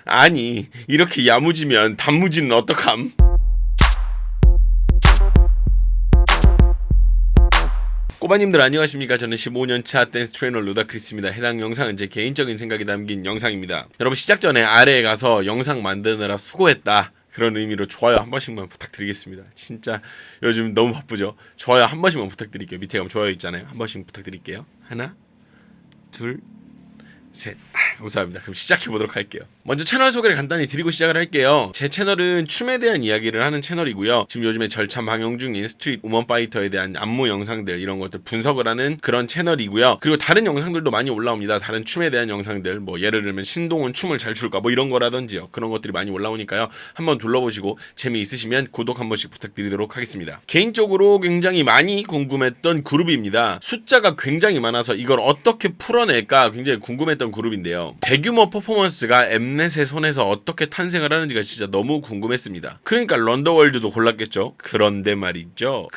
아니 이렇게 야무지면 단무지는 어떡함? 꼬마님들 안녕하십니까. 저는 15년차 댄스 트레이너 루다크리스입니다. 해당 영상은 제 개인적인 생각이 담긴 영상입니다. 여러분 시작 전에 아래에 가서 영상 만드느라 수고했다, 그런 의미로 좋아요 한 번씩만 부탁드리겠습니다. 진짜 요즘 너무 바쁘죠. 좋아요 한 번씩만 부탁드릴게요. 밑에 가면 좋아요 있잖아요. 한 번씩 부탁드릴게요. 하나, 둘, 셋. 감사합니다. 그럼 시작해보도록 할게요. 먼저 채널 소개를 간단히 드리고 시작을 할게요. 제 채널은 춤에 대한 이야기를 하는 채널이고요. 지금 요즘에 절찬 방영 중인 스트릿 우먼 파이터에 대한 안무 영상들, 이런 것들 분석을 하는 그런 채널이고요. 그리고 다른 영상들도 많이 올라옵니다. 다른 춤에 대한 영상들, 뭐 예를 들면 신동은 춤을 잘 출까 뭐 이런 거라든지요. 그런 것들이 많이 올라오니까요. 한번 둘러보시고 재미있으시면 구독 한 번씩 부탁드리도록 하겠습니다. 개인적으로 굉장히 많이 궁금했던 그룹입니다. 숫자가 굉장히 많아서 이걸 어떻게 풀어낼까 굉장히 궁금했던 그룹인데요. 대규모 퍼포먼스가 엠넷의 손에서 어떻게 탄생을 하는지가 진짜 너무 궁금했습니다. 그러니까 런더월드도 골랐겠죠. 그런데 말이죠.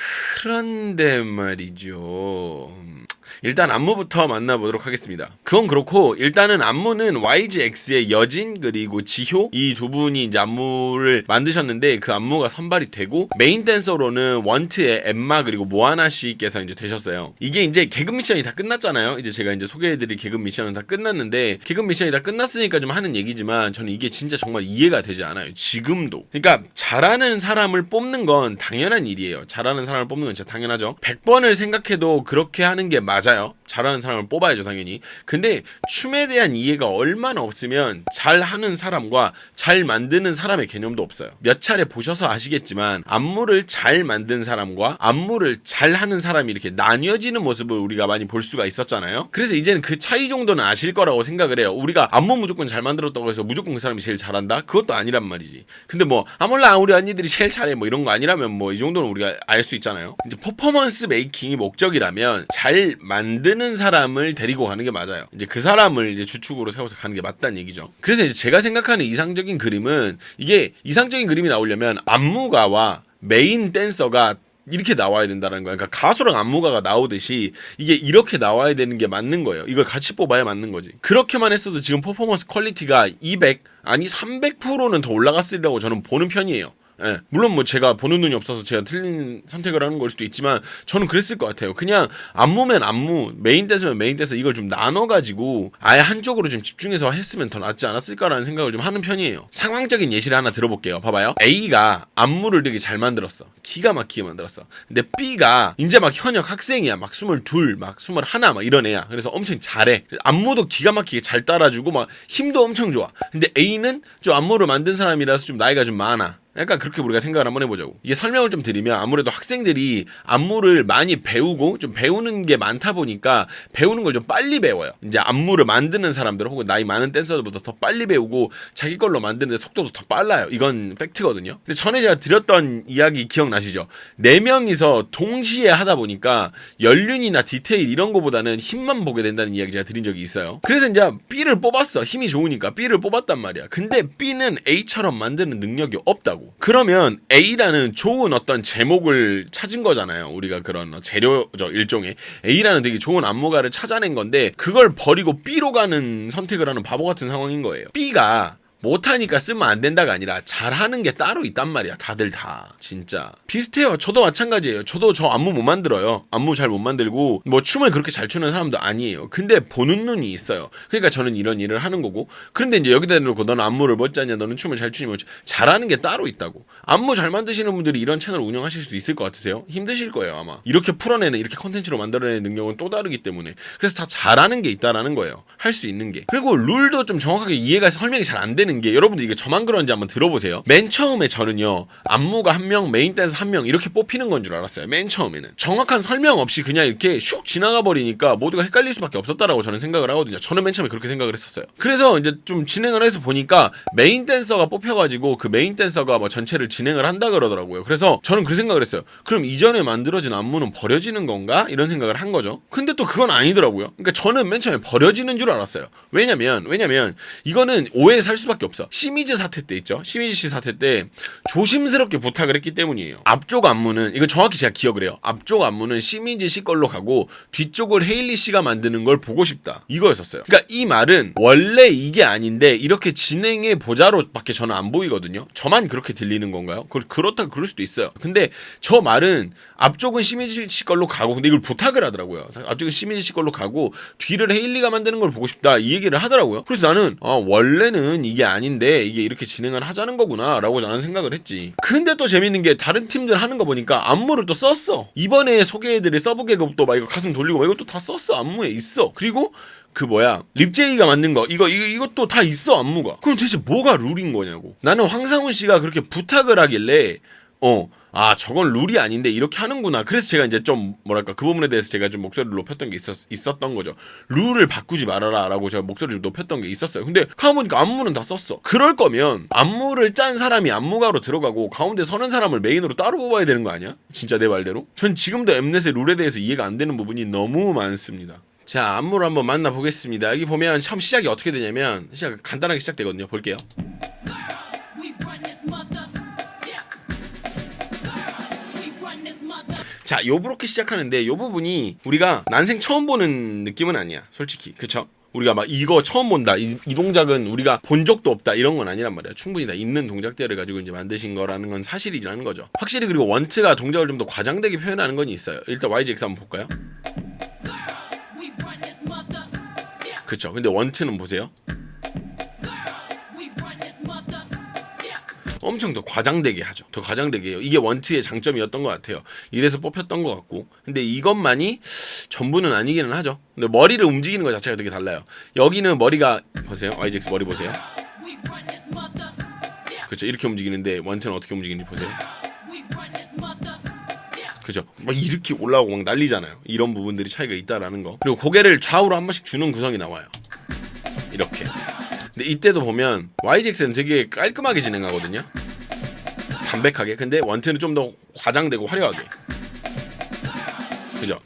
일단 안무부터 만나보도록 하겠습니다. 그건 그렇고 일단은 안무는 YGX의 여진 그리고 지효 이 두 분이 이제 안무를 만드셨는데, 그 안무가 선발이 되고 메인 댄서로는 원트의 엠마 그리고 모아나 씨께서 이제 되셨어요. 이게 이제 개그 미션이 다 끝났잖아요. 이제 제가 이제 소개해드릴 개그 미션은 다 끝났는데, 개그 미션이 다 끝났으니까 좀 하는 얘기지만 저는 이게 진짜 정말 이해가 되지 않아요. 지금도. 그러니까 잘하는 사람을 뽑는 건 당연한 일이에요. 잘하는 사람을 뽑는 건 진짜 당연하죠. 100번을 생각해도 그렇게 하는 게 맞아요. 잘하는 사람을 뽑아야죠, 당연히. 근데 춤에 대한 이해가 얼마나 없으면 잘하는 사람과 잘 만드는 사람의 개념도 없어요. 몇 차례 보셔서 아시겠지만 안무를 잘 만든 사람과 안무를 잘하는 사람이 이렇게 나뉘어지는 모습을 우리가 많이 볼 수가 있었잖아요. 그래서 이제는 그 차이 정도는 아실 거라고 생각을 해요. 우리가 안무 무조건 잘 만들었다고 해서 무조건 그 사람이 제일 잘한다? 그것도 아니란 말이지. 근데 뭐 몰라 우리 언니들이 제일 잘해 뭐 이런 거 아니라면 뭐 이 정도는 우리가 알 수 있잖아요. 이제 퍼포먼스 메이킹이 목적이라면 잘 만드는 사람을 데리고 가는 게 맞아요. 이제 그 사람을 이제 주축으로 세워서 가는 게 맞다는 얘기죠. 그래서 이제 제가 생각하는 이상적인 그림은, 이게 이상적인 그림이 나오려면 안무가와 메인 댄서가 이렇게 나와야 된다는 거야. 그러니까 가수랑 안무가가 나오듯이 이게 이렇게 나와야 되는 게 맞는 거예요. 이걸 같이 뽑아야 맞는 거지. 그렇게만 했어도 지금 퍼포먼스 퀄리티가 200 아니 300%는 더 올라갔으리라고 저는 보는 편이에요. 예, 물론 뭐 제가 보는 눈이 없어서 제가 틀린 선택을 하는 걸 수도 있지만 저는 그랬을 것 같아요. 그냥 안무면 안무, 메인 댄서면 메인 댄서, 이걸 좀 나눠가지고 아예 한쪽으로 좀 집중해서 했으면 더 낫지 않았을까라는 생각을 좀 하는 편이에요. 상황적인 예시를 하나 들어볼게요. 봐봐요. A가 안무를 되게 잘 만들었어. 기가 막히게 만들었어. 근데 B가 이제 막 현역 학생이야. 막 22, 막 21, 막 이런 애야. 그래서 엄청 잘해. 안무도 기가 막히게 잘 따라주고 막 힘도 엄청 좋아. 근데 A는 좀 안무를 만든 사람이라서 좀 나이가 좀 많아. 약간 그렇게 우리가 생각을 한번 해보자고. 이게 설명을 좀 드리면, 아무래도 학생들이 안무를 많이 배우고 좀 배우는 게 많다 보니까 배우는 걸 좀 빨리 배워요. 이제 안무를 만드는 사람들 혹은 나이 많은 댄서들보다 더 빨리 배우고 자기 걸로 만드는데 속도도 더 빨라요. 이건 팩트거든요. 근데 전에 제가 드렸던 이야기 기억나시죠? 4명이서 동시에 하다 보니까 연륜이나 디테일 이런 거보다는 힘만 보게 된다는 이야기 제가 드린 적이 있어요. 그래서 이제 B를 뽑았어. 힘이 좋으니까 B를 뽑았단 말이야. 근데 B는 A처럼 만드는 능력이 없다고. 그러면 A라는 좋은 어떤 제목을 찾은 거잖아요. 우리가 그런 재료죠, 일종의. A라는 되게 좋은 안무가를 찾아낸 건데 그걸 버리고 B로 가는 선택을 하는 바보 같은 상황인 거예요. B가 못하니까 쓰면 안 된다가 아니라 잘하는 게 따로 있단 말이야. 다들 다 진짜 비슷해요. 저도 마찬가지예요. 저도 저 안무 못 만들어요. 안무 잘 못 만들고 뭐 춤을 그렇게 잘 추는 사람도 아니에요. 근데 보는 눈이 있어요. 그러니까 저는 이런 일을 하는 거고. 그런데 이제 여기다 놓고 너는 안무를 멋지냐, 너는 춤을 잘 추니, 뭐 잘하는 게 따로 있다고. 안무 잘 만드시는 분들이 이런 채널 운영하실 수 있을 것 같으세요? 힘드실 거예요 아마. 이렇게 풀어내는, 이렇게 컨텐츠로 만들어내는 능력은 또 다르기 때문에. 그래서 다 잘하는 게 있다라는 거예요. 할 수 있는 게. 그리고 룰도 좀 정확하게 이해가, 설명이 잘 안 되는 게, 여러분들 이게 저만 그런지 한번 들어보세요. 맨 처음에 저는요, 안무가 1명, 메인 댄서 1명 이렇게 뽑히는 건 줄 알았어요. 맨 처음에는 정확한 설명 없이 그냥 이렇게 슉 지나가 버리니까 모두가 헷갈릴 수밖에 없었다라고 저는 생각을 하거든요. 저는 맨 처음에 그렇게 생각을 했었어요. 그래서 이제 좀 진행을 해서 보니까 메인 댄서가 뽑혀가지고 그 메인 댄서가 뭐 전체를 진행을 한다 그러더라고요. 그래서 저는 그 생각을 했어요. 그럼 이전에 만들어진 안무는 버려지는 건가? 이런 생각을 한 거죠. 근데 또 그건 아니더라고요. 그러니까 저는 맨 처음에 버려지는 줄 알았어요. 왜냐면 이거는 오해에 살 수밖에 수밖에 없어. 시미즈 사태 때 있죠. 시미즈 씨 사태 때 조심스럽게 부탁을 했기 때문이에요. 앞쪽 안무는 이거 정확히 제가 기억을 해요. 앞쪽 안무는 시미즈 씨 걸로 가고 뒤쪽을 헤일리 씨가 만드는 걸 보고 싶다. 이거였었어요. 그러니까 이 말은 원래 이게 아닌데 이렇게 진행해 보자로밖에 저는 안 보이거든요. 저만 그렇게 들리는 건가요? 그렇다 그럴 수도 있어요. 근데 저 말은 앞쪽은 시미즈 씨 걸로 가고 근데 이걸 부탁을 하더라고요. 앞쪽은 시미즈 씨 걸로 가고 뒤를 헤일리가 만드는 걸 보고 싶다 이 얘기를 하더라고요. 그래서 나는 원래는 이게 아닌데 이게 이렇게 진행을 하자는 거구나 라고 나는 생각을 했지. 근데 또 재밌는 게 다른 팀들 하는 거 보니까 안무를 또 썼어. 이번에 소개해드릴 서브 계급도 막 이거 가슴 돌리고 막 이것도 다 썼어. 안무에 있어. 그리고 그 뭐야 립제이가 만든 거 이것도 다 있어 안무가. 그럼 대체 뭐가 룰인 거냐고. 나는 황상훈 씨가 그렇게 부탁을 하길래 저건 룰이 아닌데 이렇게 하는구나. 그래서 제가 이제 좀 뭐랄까 그 부분에 대해서 제가 좀 목소리를 높였던 게 있었던 거죠. 룰을 바꾸지 말아라 라고 제가 목소리를 좀 높였던 게 있었어요. 근데 가보니까 안무는 다 썼어. 그럴 거면 안무를 짠 사람이 안무가로 들어가고 가운데 서는 사람을 메인으로 따로 뽑아야 되는 거 아니야? 진짜 내 말대로? 전 지금도 엠넷의 룰에 대해서 이해가 안 되는 부분이 너무 많습니다. 자, 안무를 한번 만나보겠습니다. 여기 보면 처음 시작이 어떻게 되냐면 간단하게 시작되거든요. 볼게요. 자, 요렇게 시작하는데 요 부분이 우리가 난생 처음 보는 느낌은 아니야. 솔직히. 그쵸? 우리가 막 이거 처음 본다. 이 동작은 우리가 본 적도 없다. 이런 건 아니란 말이야. 충분히 다 있는 동작들을 가지고 이제 만드신 거라는 건 사실이라는 거죠. 확실히 그리고 원트가 동작을 좀 더 과장되게 표현하는 건 있어요. 일단 YGX 한번 볼까요? 그쵸. 근데 원트는 보세요. 엄청 더 과장되게 하죠. 더 과장되게 해요. 이게 원트의 장점이었던 것 같아요. 이래서 뽑혔던 것 같고. 근데 이것만이 전부는 아니기는 하죠. 근데 머리를 움직이는 것 자체가 되게 달라요. 여기는 머리가 보세요. YGX 머리 보세요. 그렇죠. 이렇게 움직이는데 원트는 어떻게 움직이는지 보세요. 그죠? 막 이렇게 올라오고 막 난리잖아요. 이런 부분들이 차이가 있다라는 거. 그리고 고개를 좌우로 한 번씩 주는 구성이 나와요. 이렇게. 근데 이때도 보면 YGX는 되게 깔끔하게 진행하거든요. 담백하게. 근데 원트는 좀 더 과장되고 화려하게. 그죠?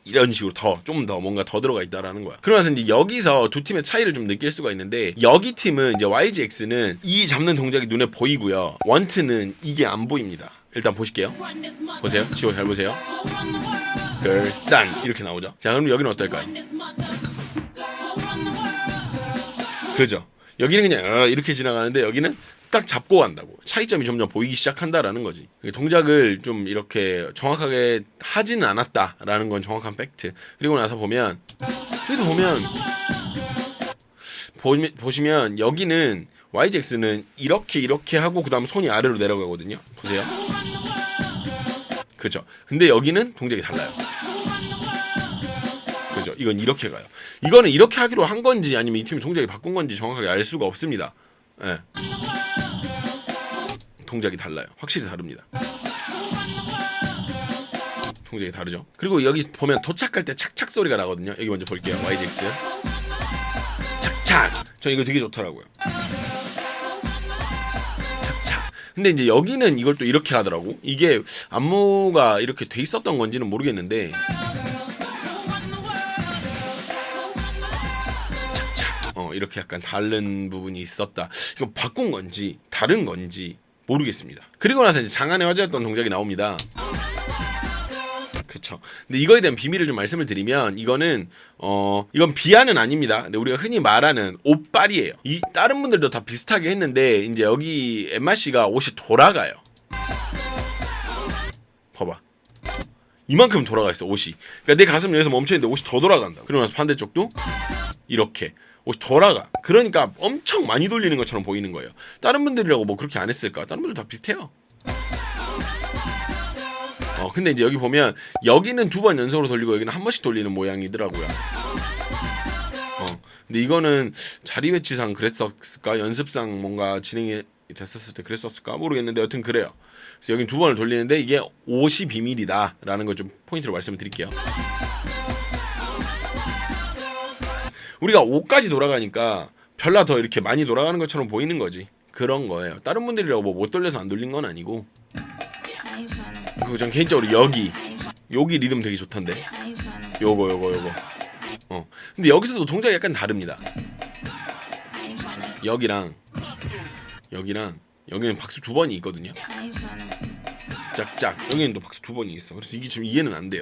이런 식으로 좀 더 뭔가 더 들어가 있다라는 거야. 그러면서 이제 여기서 두 팀의 차이를 좀 느낄 수가 있는데 여기 팀은 이제 YGX는 이 잡는 동작이 눈에 보이고요. 원트는 이게 안 보입니다. 일단 보실게요. 보세요. 지호 잘 보세요. 단 이렇게 나오죠. 자, 그럼 여기는 어떨까요? 그죠? 여기는 그냥 이렇게 지나가는데 여기는 딱 잡고 간다고. 차이점이 점점 보이기 시작한다라는 거지. 동작을 좀 이렇게 정확하게 하지는 않았다라는 건 정확한 팩트. 그리고 나서 보면 여기도 보시면 여기는 YGX는 이렇게 하고 그 다음 손이 아래로 내려가거든요. 보세요. 그죠? 근데 여기는 동작이 달라요. 그죠? 이건 이렇게 가요. 이거는 이렇게 하기로 한 건지 아니면 이 팀이 동작이 바꾼 건지 정확하게 알 수가 없습니다. 예. 동작이 달라요. 확실히 다릅니다. 동작이 다르죠. 그리고 여기 보면 도착할 때 착착 소리가 나거든요. 여기 먼저 볼게요. YGX 착착. 저 이거 되게 좋더라고요. 착착. 근데 이제 여기는 이걸 또 이렇게 하더라고. 이게 안무가 이렇게 돼 있었던 건지는 모르겠는데 이렇게 약간 다른 부분이 있었다. 이거 바꾼 건지 다른 건지 모르겠습니다. 그리고 나서 이제 장안의 화제였던 동작이 나옵니다. 그쵸. 근데 이거에 대한 비밀을 좀 말씀을 드리면 이건 비하는 아닙니다. 근데 우리가 흔히 말하는 옷빨이에요. 이 다른 분들도 다 비슷하게 했는데 이제 여기 엠마 씨가 옷이 돌아가요. 봐봐. 이만큼 돌아가 있어 옷이. 그러니까 내 가슴 여기서 멈춰 있는데 옷이 더 돌아간다. 그리고 나서 반대쪽도 이렇게 옷이 돌아가. 그러니까 엄청 많이 돌리는 것처럼 보이는 거예요. 다른 분들이라고 뭐 그렇게 안 했을까? 다른 분들 다 비슷해요. 근데 이제 여기 보면 여기는 2번 연속으로 돌리고 여기는 한 번씩 돌리는 모양이더라고요. 근데 이거는 자리 배치상 그랬었을까? 연습상 뭔가 진행이 됐었을 때 그랬었을까? 모르겠는데 여튼 그래요. 그래서 여긴 2번을 돌리는데 이게 옷이 비밀이다 라는 걸 좀 포인트로 말씀을 드릴게요. 우리가 5까지 돌아가니까 별나 더 이렇게 많이 돌아가는 것처럼 보이는 거지. 그런 거예요. 다른 분들이라고 뭐 못 돌려서 안 돌린 건 아니고. 그리고 전 개인적으로 여기 리듬 되게 좋던데. 요거. 근데 여기서도 동작이 약간 다릅니다. 여기랑 여기랑 여기는 박수 2번이 있거든요. 짝짝. 여기는 또 박수 2번이 있어. 그래서 이게 지금 이해는 안 돼요.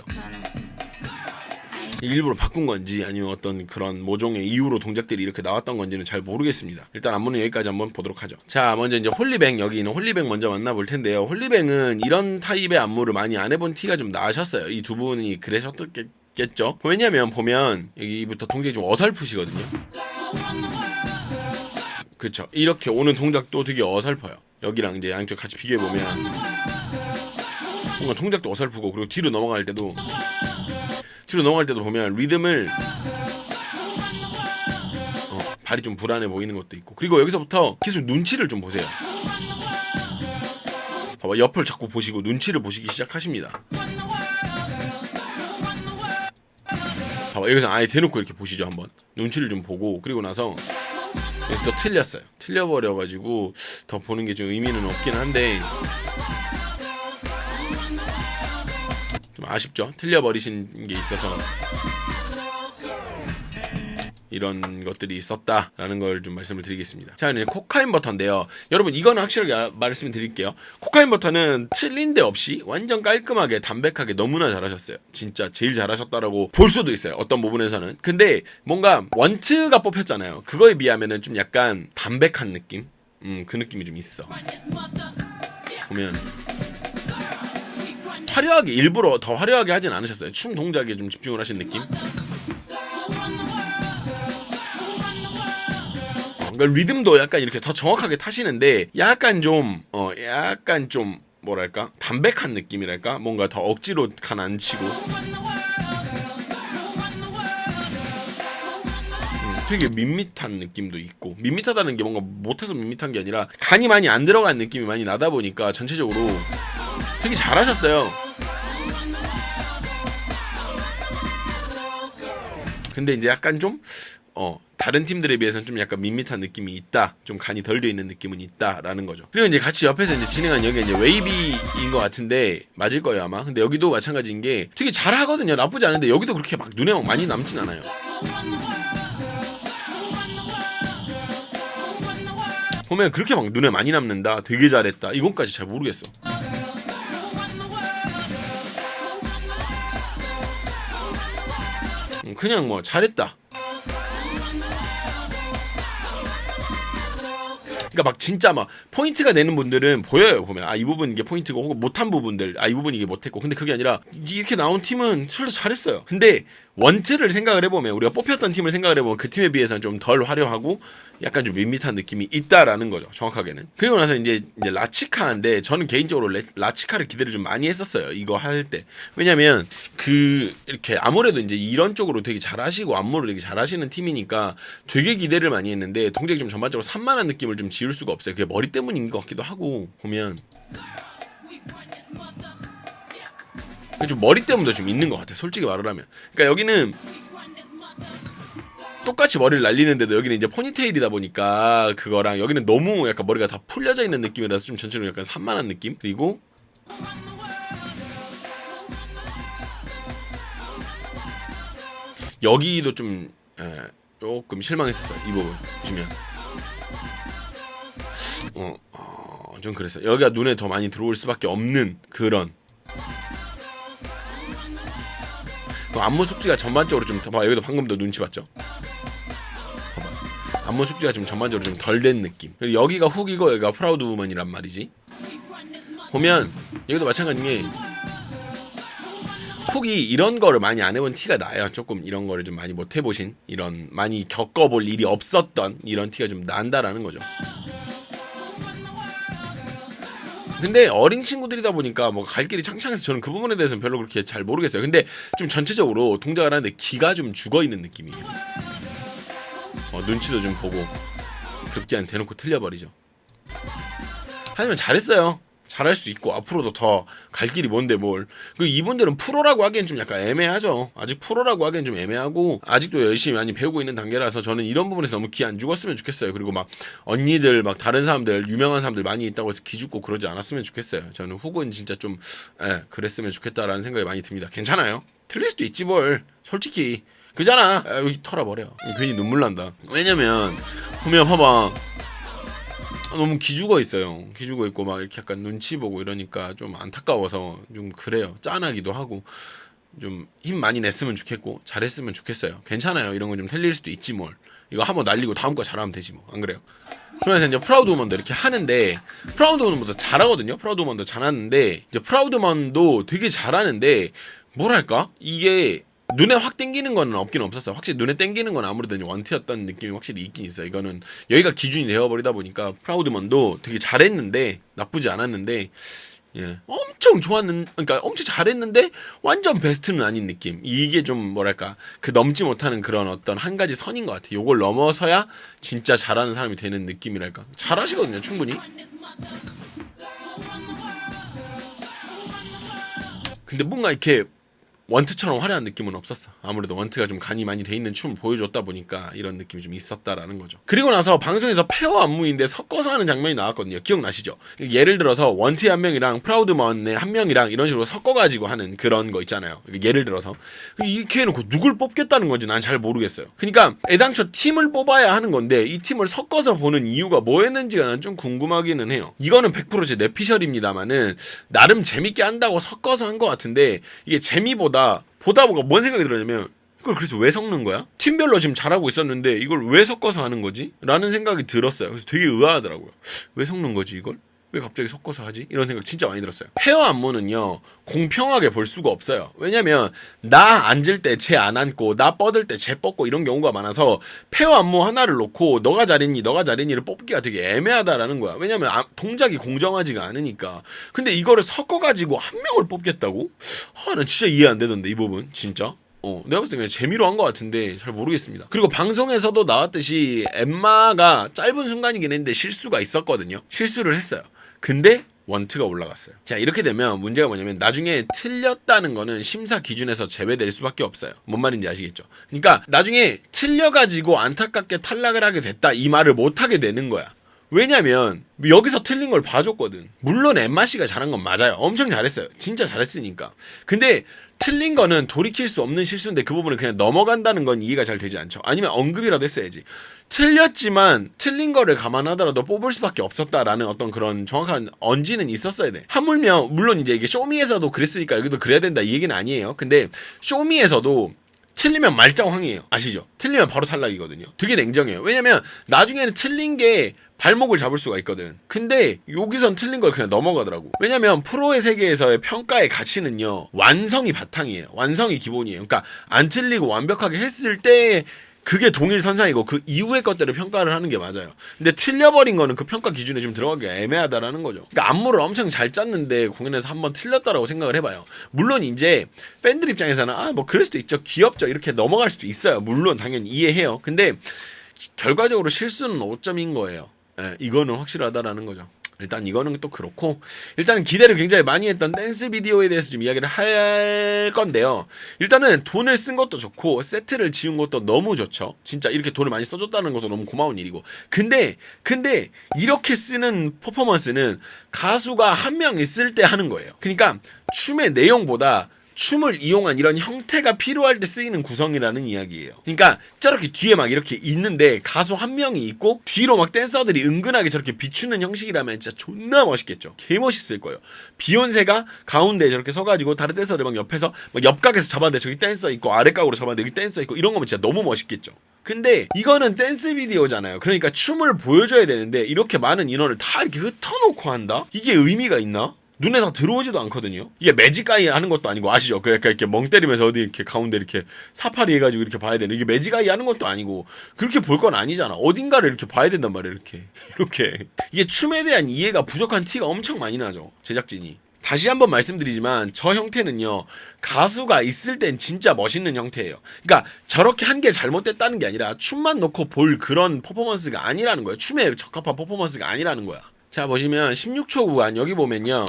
일부러 바꾼 건지 아니면 어떤 그런 모종의 이유로 동작들이 이렇게 나왔던 건지는 잘 모르겠습니다. 일단 안무는 여기까지 한번 보도록 하죠. 자, 먼저 이제 홀리뱅, 여기 있는 홀리뱅 먼저 만나볼 텐데요. 홀리뱅은 이런 타입의 안무를 많이 안 해본 티가 좀 나셨어요. 이 두 분이 그러셨겠죠. 왜냐면 보면 여기부터 동작이 좀 어설프시거든요. 그쵸. 이렇게 오는 동작도 되게 어설퍼요. 여기랑 이제 양쪽 같이 비교해보면 뭔가 동작도 어설프고, 그리고 뒤로 넘어갈 때도 보면 리듬을 발이 좀 불안해 보이는 것도 있고, 그리고 여기서부터 계속 눈치를 좀 보세요. 봐봐, 옆을 자꾸 보시고 눈치를 보시기 시작하십니다. 봐봐, 여기서 아예 대놓고 이렇게 보시죠. 한번 눈치를 좀 보고, 그리고 나서 여기서 또 틀렸어요. 틀려버려가지고 더 보는 게 좀 의미는 없긴 한데 좀 아쉽죠. 틀려버리신 게 있어서 이런 것들이 있었다라는 걸 좀 말씀을 드리겠습니다. 자, 이제 코카인 버터인데요. 여러분, 이거는 확실하게 말씀을 드릴게요. 코카인 버터는 틀린 데 없이 완전 깔끔하게 담백하게 너무나 잘하셨어요. 진짜 제일 잘하셨다라고 볼 수도 있어요. 어떤 부분에서는. 근데 뭔가 원트가 뽑혔잖아요. 그거에 비하면은 좀 약간 담백한 느낌? 그 느낌이 좀 있어. 보면 화려하게, 일부러 더 화려하게 하진 않으셨어요. 춤 동작에 좀 집중을 하신 느낌? 그러니까 리듬도 약간 이렇게 더 정확하게 타시는데 약간 좀 뭐랄까? 담백한 느낌이랄까? 뭔가 더 억지로 간 안 치고 되게 밋밋한 느낌도 있고, 밋밋하다는 게 뭔가 못해서 밋밋한 게 아니라 간이 많이 안 들어간 느낌이 많이 나다 보니까 전체적으로 되게 잘하셨어요. 근데 이제 약간 좀 다른 팀들에 비해서는 좀 약간 밋밋한 느낌이 있다, 좀 간이 덜 돼 있는 느낌은 있다라는 거죠. 그리고 이제 같이 옆에서 이제 진행한 여기 이제 웨이비인 것 같은데 맞을 거예요 아마. 근데 여기도 마찬가지인 게 되게 잘하거든요. 나쁘지 않은데 여기도 그렇게 막 눈에 막 많이 남진 않아요. 보면 그렇게 막 눈에 많이 남는다, 되게 잘했다, 이건까지 잘 모르겠어. 그냥 뭐 잘했다. 그러니까 막 진짜 막 포인트가 되는 분들은 보여요. 보면 이 부분 이게 포인트고, 혹은 못한 부분들 이 부분 이게 못했고. 근데 그게 아니라 이렇게 나온 팀은 솔직히 잘했어요. 근데 원트를 생각을 해보면, 우리가 뽑혔던 팀을 생각을 해보면 그 팀에 비해서는 좀 덜 화려하고 약간 좀 밋밋한 느낌이 있다라는 거죠, 정확하게는. 그리고 나서 이제 라치카인데, 저는 개인적으로 라치카를 기대를 좀 많이 했었어요, 이거 할 때. 왜냐면 이렇게 아무래도 이제 이런 쪽으로 되게 잘하시고 안무를 되게 잘하시는 팀이니까 되게 기대를 많이 했는데, 동작이 좀 전반적으로 산만한 느낌을 좀 지울 수가 없어요. 그게 머리 때문인 것 같기도 하고, 보면 좀 머리 때문도 좀 있는 것 같아, 솔직히 말을 하면. 그러니까 여기는 똑같이 머리를 날리는데도 여기는 이제 포니테일이다 보니까 그거랑, 여기는 너무 약간 머리가 다 풀려져 있는 느낌이라서 좀 전체적으로 약간 산만한 느낌? 그리고 여기도 좀 조금 실망했었어요. 이 부분 보시면 좀 그랬어요. 여기가 눈에 더 많이 들어올 수밖에 없는 그런. 안무 숙지가 전반적으로 좀, 여기도 방금도 눈치 봤죠? 안무 숙지가 좀 전반적으로 좀 덜 된 느낌. 그리고 여기가 훅이고 여기가 프라우드 우먼이란 말이지. 보면 여기도 마찬가지인 게, 훅이 이런 거를 많이 안 해본 티가 나요. 조금 이런 거를 좀 많이 못 해보신, 이런 많이 겪어볼 일이 없었던 이런 티가 좀 난다라는 거죠. 근데 어린 친구들이다 보니까 뭐 갈 길이 창창해서 저는 그 부분에 대해서는 별로 그렇게 잘 모르겠어요. 근데 좀 전체적으로 동작을 하는데 기가 좀 죽어있는 느낌이에요. 눈치도 좀 보고 급기한 대놓고 틀려버리죠. 하지만 잘했어요. 잘할 수 있고 앞으로도 더 갈 길이 뭔데 뭘. 이분들은 프로라고 하기엔 좀 약간 애매하죠. 아직 프로라고 하기엔 좀 애매하고 아직도 열심히 많이 배우고 있는 단계라서 저는 이런 부분에서 너무 기 안 죽었으면 좋겠어요. 그리고 막 언니들 막 다른 사람들, 유명한 사람들 많이 있다고 해서 기 죽고 그러지 않았으면 좋겠어요. 저는 훅은 진짜 좀 그랬으면 좋겠다라는 생각이 많이 듭니다. 괜찮아요. 틀릴 수도 있지 뭘. 솔직히 그잖아. 여기 털어버려. 괜히 눈물 난다. 왜냐면 보면 봐봐, 너무 기죽어 있어요. 기죽어 있고 막 이렇게 약간 눈치 보고 이러니까 좀 안타까워서 좀 그래요. 짠하기도 하고 좀 힘 많이 냈으면 좋겠고 잘했으면 좋겠어요. 괜찮아요. 이런 건 좀 틀릴 수도 있지 뭘. 이거 한번 날리고 다음 거 잘하면 되지 뭐. 안 그래요? 그러면서 이제 프라우드 우먼도 이렇게 하는데 프라우드 우먼도 잘하거든요. 프라우드 우먼도 잘하는데 이제 프라우드 우먼도 되게 잘하는데 뭐랄까? 이게 눈에 확 땡기는 건 없긴 없었어요. 확실히 눈에 땡기는 건 아무래도 원트였던 느낌이 확실히 있긴 있어요. 이거는 여기가 기준이 되어버리다 보니까 프라우드먼도 되게 잘했는데 나쁘지 않았는데 예, 엄청 그러니까 엄청 잘했는데 완전 베스트는 아닌 느낌. 이게 좀 뭐랄까 그 넘지 못하는 그런 어떤 한 가지 선인 것 같아. 요걸 넘어서야 진짜 잘하는 사람이 되는 느낌이랄까. 잘하시거든요, 충분히. 근데 뭔가 이렇게 원트처럼 화려한 느낌은 없었어. 아무래도 원트가 좀 간이 많이 돼 있는 춤을 보여줬다 보니까 이런 느낌이 좀 있었다라는 거죠. 그리고 나서 방송에서 페어 안무인데 섞어서 하는 장면이 나왔거든요. 기억나시죠? 예를 들어서 원트의 한 명이랑 프라우드먼의 한 명이랑 이런 식으로 섞어가지고 하는 그런 거 있잖아요. 예를 들어서 이렇게 해놓고 누굴 뽑겠다는 건지 난 잘 모르겠어요. 그러니까 애당초 팀을 뽑아야 하는 건데 이 팀을 섞어서 보는 이유가 뭐였는지가 난 좀 궁금하기는 해요. 이거는 100% 제 뇌피셜입니다만은 나름 재밌게 한다고 섞어서 한 것 같은데 이게 재미보다 보다 뭔 생각이 들었냐면 이걸 그래서 왜 섞는 거야? 팀별로 지금 잘하고 있었는데 이걸 왜 섞어서 하는 거지? 라는 생각이 들었어요. 그래서 되게 의아하더라고요. 왜 섞는 거지 이걸? 왜 갑자기 섞어서 하지? 이런 생각 진짜 많이 들었어요. 페어 안무는요 공평하게 볼 수가 없어요. 왜냐면 나 앉을 때 쟤 안 앉고 나 뻗을 때 쟤 뻗고 이런 경우가 많아서 페어 안무 하나를 놓고 너가 잘했니를 뽑기가 되게 애매하다라는 거야. 왜냐면 동작이 공정하지가 않으니까. 근데 이거를 섞어가지고 한 명을 뽑겠다고? 나 진짜 이해 안 되던데 이 부분 진짜. 내가 봤을 때 그냥 재미로 한 것 같은데 잘 모르겠습니다. 그리고 방송에서도 나왔듯이 엠마가 짧은 순간이긴 했는데 실수가 있었거든요. 실수를 했어요. 근데 원트가 올라갔어요. 자, 이렇게 되면 문제가 뭐냐면 나중에 틀렸다는 거는 심사 기준에서 제외될 수밖에 없어요. 뭔 말인지 아시겠죠? 그러니까 나중에 틀려가지고 안타깝게 탈락을 하게 됐다 이 말을 못하게 되는 거야. 왜냐면 여기서 틀린 걸 봐줬거든. 물론 엠마씨가 잘한 건 맞아요. 엄청 잘했어요. 진짜 잘했으니까. 근데 틀린 거는 돌이킬 수 없는 실수인데 그 부분을 그냥 넘어간다는 건 이해가 잘 되지 않죠. 아니면 언급이라도 했어야지. 틀렸지만 틀린 거를 감안하더라도 뽑을 수밖에 없었다라는 어떤 그런 정확한 언지는 있었어야 돼. 하물며 물론 이제 이게 쇼미에서도 그랬으니까 여기도 그래야 된다 이 얘기는 아니에요. 근데 쇼미에서도 틀리면 말짱황이에요. 아시죠? 틀리면 바로 탈락이거든요. 되게 냉정해요. 왜냐면 나중에는 틀린 게 발목을 잡을 수가 있거든. 근데 여기선 틀린 걸 그냥 넘어가더라고. 왜냐면 프로의 세계에서의 평가의 가치는요 완성이 바탕이에요. 완성이 기본이에요. 그러니까 안 틀리고 완벽하게 했을 때 그게 동일선상이고 그 이후의 것들을 평가를 하는 게 맞아요. 근데 틀려버린 거는 그 평가 기준에 좀 들어가기가 애매하다라는 거죠. 그러니까 안무를 엄청 잘 짰는데 공연에서 한번 틀렸다라고 생각을 해봐요. 물론 이제 팬들 입장에서는 뭐 그럴 수도 있죠. 귀엽죠. 이렇게 넘어갈 수도 있어요. 물론 당연히 이해해요. 근데 결과적으로 실수는 5점인 거예요. 이거는 확실하다라는 거죠. 일단 이거는 또 그렇고 일단은 기대를 굉장히 많이 했던 댄스 비디오에 대해서 좀 이야기를 할 건데요. 일단은 돈을 쓴 것도 좋고 세트를 지은 것도 너무 좋죠. 진짜 이렇게 돈을 많이 써줬다는 것도 너무 고마운 일이고 근데 이렇게 쓰는 퍼포먼스는 가수가 한 명 있을 때 하는 거예요. 그러니까 춤의 내용보다 춤을 이용한 이런 형태가 필요할 때 쓰이는 구성이라는 이야기예요. 그러니까 저렇게 뒤에 막 이렇게 있는데 가수 한 명이 있고 뒤로 막 댄서들이 은근하게 저렇게 비추는 형식이라면 진짜 존나 멋있겠죠. 개 멋있을 거예요. 비욘세가 가운데 저렇게 서가지고 다른 댄서들 막 옆에서 막 옆각에서 잡았는데 저기 댄서 있고 아랫각으로 잡았는데 여기 댄서 있고 이런 거면 진짜 너무 멋있겠죠. 근데 이거는 댄스 비디오잖아요. 그러니까 춤을 보여줘야 되는데 이렇게 많은 인원을 다 이렇게 흩어놓고 한다? 이게 의미가 있나? 눈에 다 들어오지도 않거든요. 이게 매직아이 하는 것도 아니고 아시죠? 그 약간 이렇게 멍 때리면서 어디 이렇게 가운데 이렇게 사파리 해가지고 이렇게 봐야 되는 이게 매직아이 하는 것도 아니고 그렇게 볼 건 아니잖아. 어딘가를 이렇게 봐야 된단 말이야. 이렇게 이게 춤에 대한 이해가 부족한 티가 엄청 많이 나죠. 제작진이. 다시 한번 말씀드리지만 저 형태는요 가수가 있을 땐 진짜 멋있는 형태예요. 그러니까 저렇게 한 게 잘못됐다는 게 아니라 춤만 놓고 볼 그런 퍼포먼스가 아니라는 거예요. 춤에 적합한 퍼포먼스가 아니라는 거야. 자 보시면 16초 구간 여기 보면요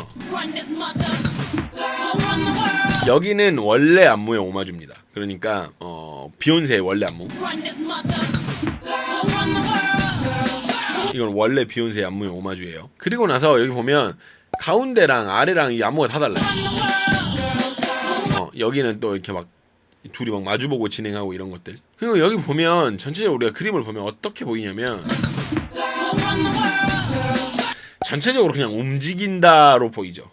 여기는 원래 안무의 오마주입니다. 그러니까 비욘세의 원래 안무 이건 원래 비욘세의 안무의 오마주예요. 그리고 나서 여기 보면 가운데랑 아래랑 이 안무가 다 달라요. 여기는 또 이렇게 막 둘이 막 마주보고 진행하고 이런 것들. 그리고 여기 보면 전체적으로 우리가 그림을 보면 어떻게 보이냐면 전체적으로 그냥 움직인다로 보이죠.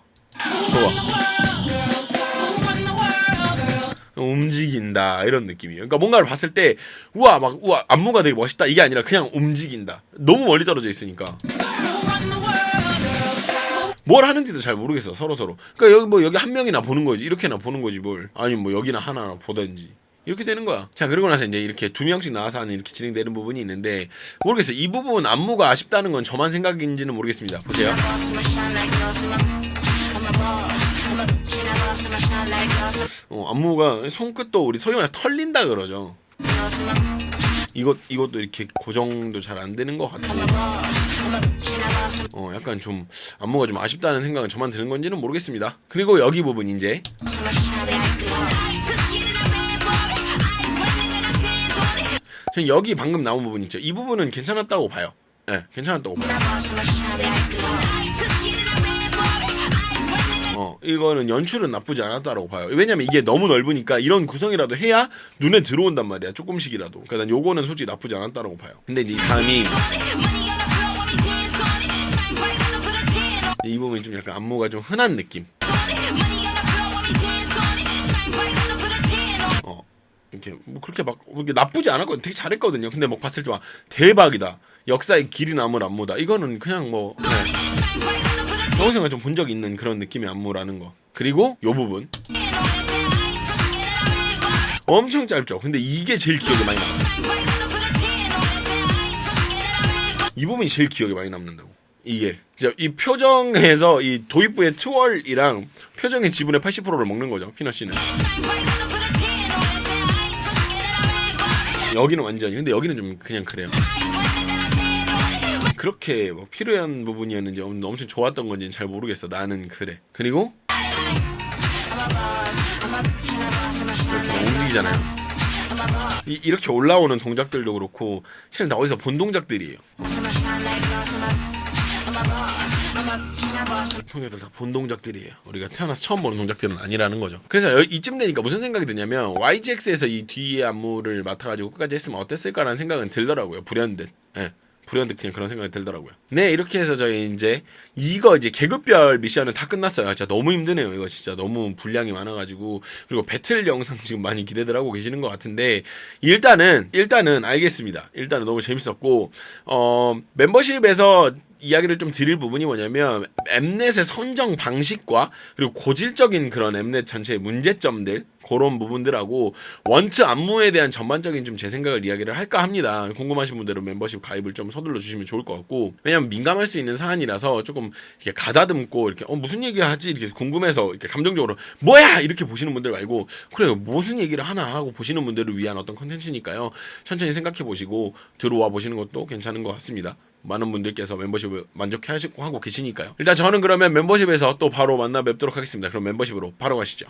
좋아. 움직인다 이런 느낌이에요. 그러니까 뭔가를 봤을 때 우와 안무가 되게 멋있다 이게 아니라 그냥 움직인다. 너무 멀리 떨어져 있으니까 뭘 하는지도 잘 모르겠어 서로. 그러니까 여기 한 명이나 보는 거지, 이렇게나 보는 거지 뭘. 아니면 뭐 여기나 하나 보든지 이렇게 되는 거야. 자, 그리고 나서 이제 이렇게 두 명씩 나와서 하는 이렇게 진행되는 부분이 있는데 모르겠어요. 이 부분 안무가 아쉽다는 건 저만 생각인지는 모르겠습니다. 보세요. 안무가 손끝도 우리 소위 말해서 털린다 그러죠. 이것도 이렇게 고정도 잘 안 되는 것 같고, 약간 좀 안무가 좀 아쉽다는 생각은 저만 드는 건지는 모르겠습니다. 그리고 여기 부분 이제 전 여기 방금 나온 부분 있죠. 이 부분은 괜찮았다고 봐요. 네, 괜찮았다고 봐요. 이거는 연출은 나쁘지 않았다라고 봐요. 왜냐면 이게 너무 넓으니까 이런 구성이라도 해야 눈에 들어온단 말이야. 조금씩이라도. 그러니까 난 요거는 솔직히 나쁘지 않았다라고 봐요. 근데 이제 다음이 이 부분이 좀 약간 안무가 좀 흔한 느낌. 이렇게 뭐 그렇게 막 이렇게 나쁘지 않았거든. 되게 잘했거든요. 근데 막 봤을 때 막 대박이다. 역사의 길이 남을 안무다. 이거는 그냥 뭐 평생을 좀 본 적 있는 그런 느낌의 안무라는 거. 그리고 요 부분 엄청 짧죠. 근데 이게 제일 기억에 많이 남아요. 이 부분이 제일 기억에 많이 남는다고. 이게 진짜 이 표정에서 이 도입부의 트월이랑 표정의 지분의 80%를 먹는 거죠. 피너씨는. 여기는 완전히. 근데 여기는 좀 그냥 그래요. 그렇게 뭐 필요한 부분이었는지 엄청 좋았던 건지는 잘 모르겠어. 나는 그래. 그리고 이렇게 움직이잖아요. 이렇게 올라오는 동작들도 그렇고 실은 다 어디서 본 동작들이에요. 동작들 다 본 동작들이에요. 우리가 태어나서 처음 보는 동작들은 아니라는 거죠. 그래서 이쯤 되니까 무슨 생각이 드냐면 YGX에서 이 뒤에 안무를 맡아가지고 끝까지 했으면 어땠을까라는 생각은 들더라고요. 불현듯. 예. 불현듯 그냥 그런 생각이 들더라고요. 네, 이렇게 해서 저희 이제 계급별 미션은 다 끝났어요. 진짜 너무 힘드네요. 이거 진짜 너무 분량이 많아가지고. 그리고 배틀 영상 지금 많이 기대들 하고 계시는 것 같은데 일단은 알겠습니다. 일단은 너무 재밌었고 멤버십에서 이야기를 좀 드릴 부분이 뭐냐면 엠넷의 선정 방식과 그리고 고질적인 그런 엠넷 전체의 문제점들 그런 부분들하고 원트 안무에 대한 전반적인 좀 제 생각을 이야기를 할까 합니다. 궁금하신 분들은 멤버십 가입을 좀 서둘러 주시면 좋을 것 같고 왜냐면 민감할 수 있는 사안이라서 조금 이렇게 가다듬고 이렇게 무슨 얘기 하지 이렇게 궁금해서 이렇게 감정적으로 뭐야 이렇게 보시는 분들 말고 그래요 무슨 얘기를 하나 하고 보시는 분들을 위한 어떤 컨텐츠니까요. 천천히 생각해 보시고 들어와 보시는 것도 괜찮은 것 같습니다. 많은 분들께서 멤버십을 만족하고 계시니까요. 일단 저는 그러면 멤버십에서 또 바로 만나 뵙도록 하겠습니다. 그럼 멤버십으로 바로 가시죠.